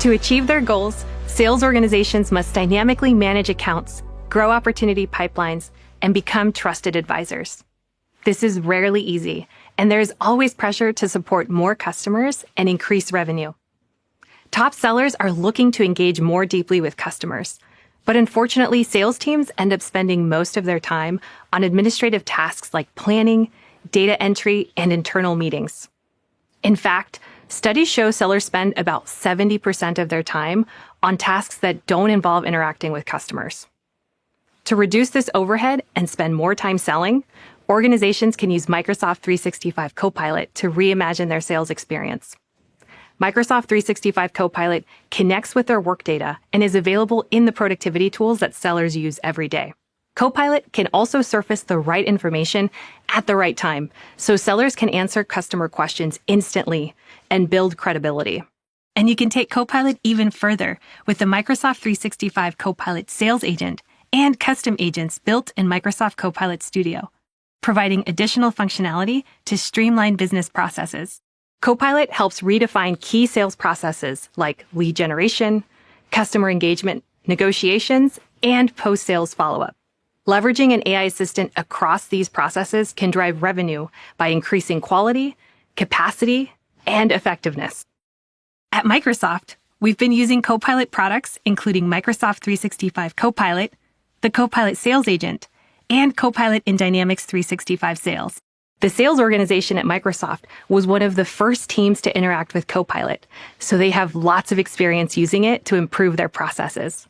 To achieve their goals, sales organizations must dynamically manage accounts, grow opportunity pipelines, and become trusted advisors. This is rarely easy, and there is always pressure to support more customers and increase revenue. Top sellers are looking to engage more deeply with customers, but unfortunately, sales teams end up spending most of their time on administrative tasks like planning, data entry, and internal meetings. In fact, studies show sellers spend about 70% of their time on tasks that don't involve interacting with customers. To reduce this overhead and spend more time selling, organizations can use Microsoft 365 Copilot to reimagine their sales experience. Microsoft 365 Copilot connects with their work data and is available in the productivity tools that sellers use every day. Copilot can also surface the right information at the right time, so sellers can answer customer questions instantly and build credibility. And you can take Copilot even further with the Microsoft 365 Copilot Sales Agent and custom agents built in Microsoft Copilot Studio, providing additional functionality to streamline business processes. Copilot helps redefine key sales processes like lead generation, customer engagement, negotiations, and post-sales follow-up. Leveraging an AI assistant across these processes can drive revenue by increasing quality, capacity, and effectiveness. At Microsoft, we've been using Copilot products, including Microsoft 365 Copilot, the Copilot Sales Agent, and Copilot in Dynamics 365 Sales. The sales organization at Microsoft was one of the first teams to interact with Copilot, so they have lots of experience using it to improve their processes.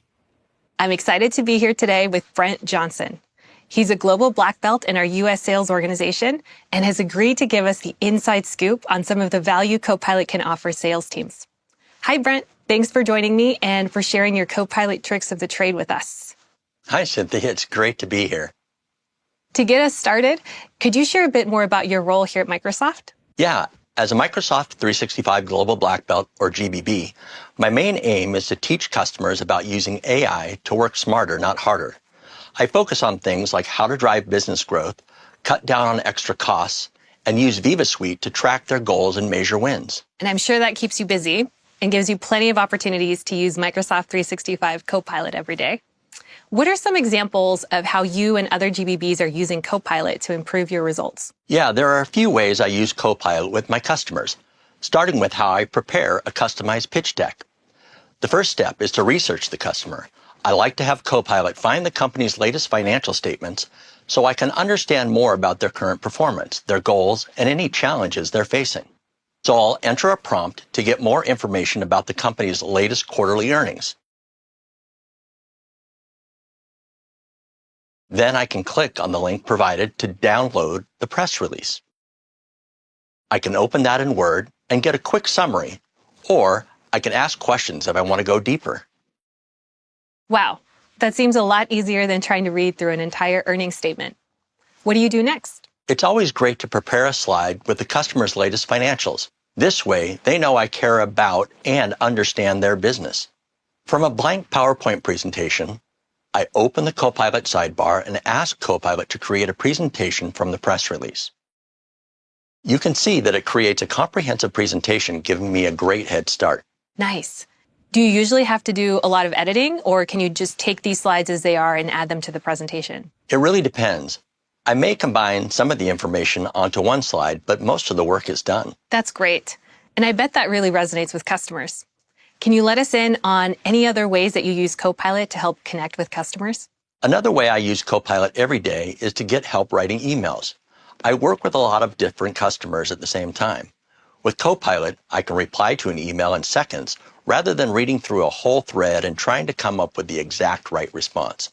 I'm excited to be here today with Brent Johnson. He's a global black belt in our U.S. sales organization and has agreed to give us the inside scoop on some of the value Copilot can offer sales teams. Hi, Brent. Thanks for joining me and for sharing your Copilot tricks of the trade with us. Hi, Cynthia. It's great to be here. To get us started, could you share a bit more about your role here at Microsoft? Yeah, as a Microsoft 365 Global Black Belt, or GBB, my main aim is to teach customers about using AI to work smarter, not harder. I focus on things like how to drive business growth, cut down on extra costs, and use Viva Suite to track their goals and measure wins. And I'm sure that keeps you busy and gives you plenty of opportunities to use Microsoft 365 Copilot every day. What are some examples of how you and other GBBs are using Copilot to improve your results? Yeah, there are a few ways I use Copilot with my customers, starting with how I prepare a customized pitch deck. The first step is to research the customer. I like to have Copilot find the company's latest financial statements so I can understand more about their current performance, their goals, and any challenges they're facing. So I'll enter a prompt to get more information about the company's latest quarterly earnings. Then I can click on the link provided to download the press release. I can open that in Word and get a quick summary, or I can ask questions if I want to go deeper. Wow, that seems a lot easier than trying to read through an entire earnings statement. What do you do next? It's always great to prepare a slide with the customer's latest financials. This way, they know I care about and understand their business. From a blank PowerPoint presentation, I open the Copilot sidebar and ask Copilot to create a presentation from the press release. You can see that it creates a comprehensive presentation, giving me a great head start. Nice. Do you usually have to do a lot of editing, or can you just take these slides as they are and add them to the presentation? It really depends. I may combine some of the information onto one slide, but most of the work is done. That's great. And I bet that really resonates with customers. Can you let us in on any other ways that you use Copilot to help connect with customers? Another way I use Copilot every day is to get help writing emails. I work with a lot of different customers at the same time. With Copilot, I can reply to an email in seconds rather than reading through a whole thread and trying to come up with the exact right response.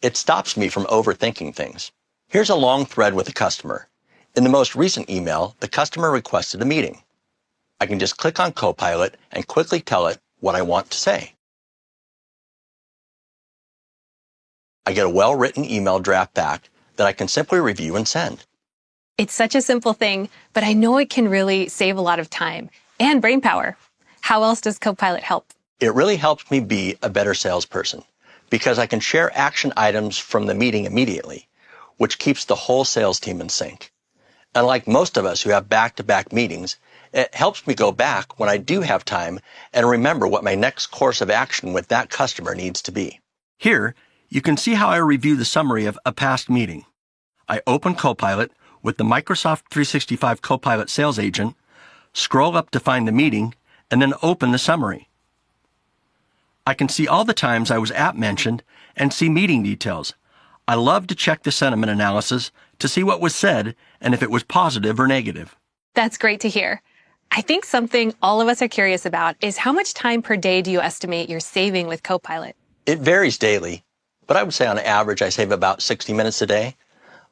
It stops me from overthinking things. Here's a long thread with a customer. In the most recent email, the customer requested a meeting. I can just click on Copilot and quickly tell it what I want to say. I get a well-written email draft back that I can simply review and send. It's such a simple thing, but I know it can really save a lot of time and brain power. How else does Copilot help? It really helps me be a better salesperson because I can share action items from the meeting immediately, which keeps the whole sales team in sync. Unlike most of us who have back-to-back meetings, It helps me go back when I do have time and remember what my next course of action with that customer needs to be. Here, you can see how I review the summary of a past meeting. I open Copilot with the Microsoft 365 Copilot Sales Agent, scroll up to find the meeting, and then open the summary. I can see all the times I was mentioned and see meeting details. I love to check the sentiment analysis to see what was said and if it was positive or negative. That's great to hear. I think something all of us are curious about is how much time per day do you estimate you're saving with Copilot? It varies daily, but I would say on average I save about 60 minutes a day.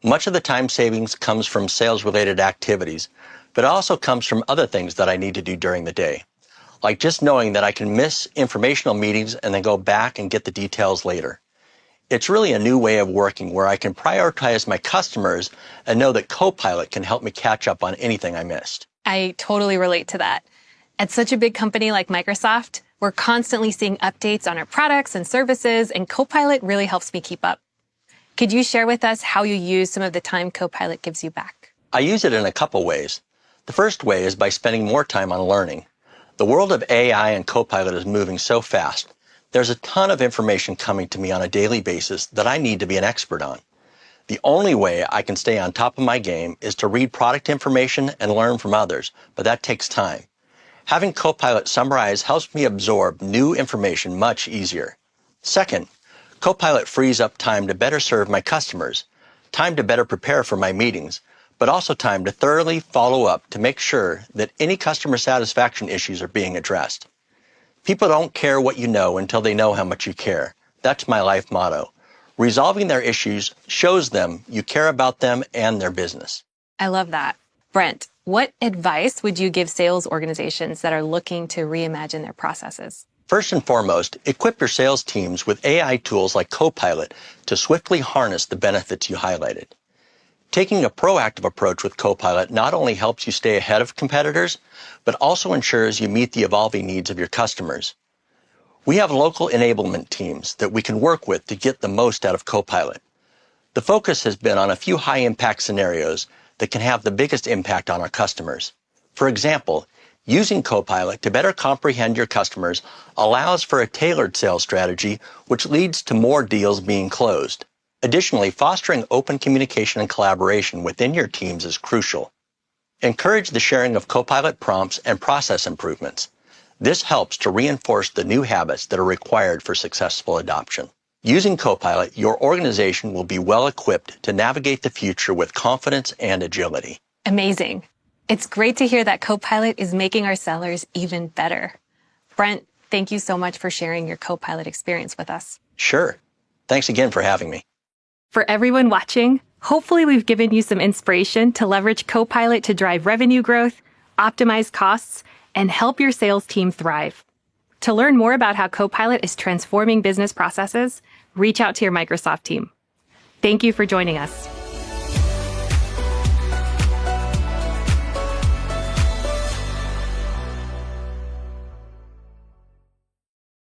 Much of the time savings comes from sales-related activities, but it also comes from other things that I need to do during the day, like just knowing that I can miss informational meetings and then go back and get the details later. It's really a new way of working where I can prioritize my customers and know that Copilot can help me catch up on anything I missed. I totally relate to that. At such a big company like Microsoft, we're constantly seeing updates on our products and services, and Copilot really helps me keep up. Could you share with us how you use some of the time Copilot gives you back? I use it in a couple ways. The first way is by spending more time on learning. The world of AI and Copilot is moving so fast. There's a ton of information coming to me on a daily basis that I need to be an expert on. The only way I can stay on top of my game is to read product information and learn from others, but that takes time. Having Copilot summarize helps me absorb new information much easier. Second, Copilot frees up time to better serve my customers, time to better prepare for my meetings, but also time to thoroughly follow up to make sure that any customer satisfaction issues are being addressed. People don't care what you know until they know how much you care. That's my life motto. Resolving their issues shows them you care about them and their business. I love that. Brent, what advice would you give sales organizations that are looking to reimagine their processes? First and foremost, equip your sales teams with AI tools like Copilot to swiftly harness the benefits you highlighted. Taking a proactive approach with Copilot not only helps you stay ahead of competitors, but also ensures you meet the evolving needs of your customers. We have local enablement teams that we can work with to get the most out of Copilot. The focus has been on a few high-impact scenarios that can have the biggest impact on our customers. For example, using Copilot to better comprehend your customers allows for a tailored sales strategy, which leads to more deals being closed. Additionally, fostering open communication and collaboration within your teams is crucial. Encourage the sharing of Copilot prompts and process improvements. This helps to reinforce the new habits that are required for successful adoption. Using Copilot, your organization will be well equipped to navigate the future with confidence and agility. Amazing. It's great to hear that Copilot is making our sellers even better. Brent, thank you so much for sharing your Copilot experience with us. Sure. Thanks again for having me. For everyone watching, hopefully we've given you some inspiration to leverage Copilot to drive revenue growth, optimize costs, and help your sales team thrive. To learn more about how Copilot is transforming business processes, reach out to your Microsoft team. Thank you for joining us.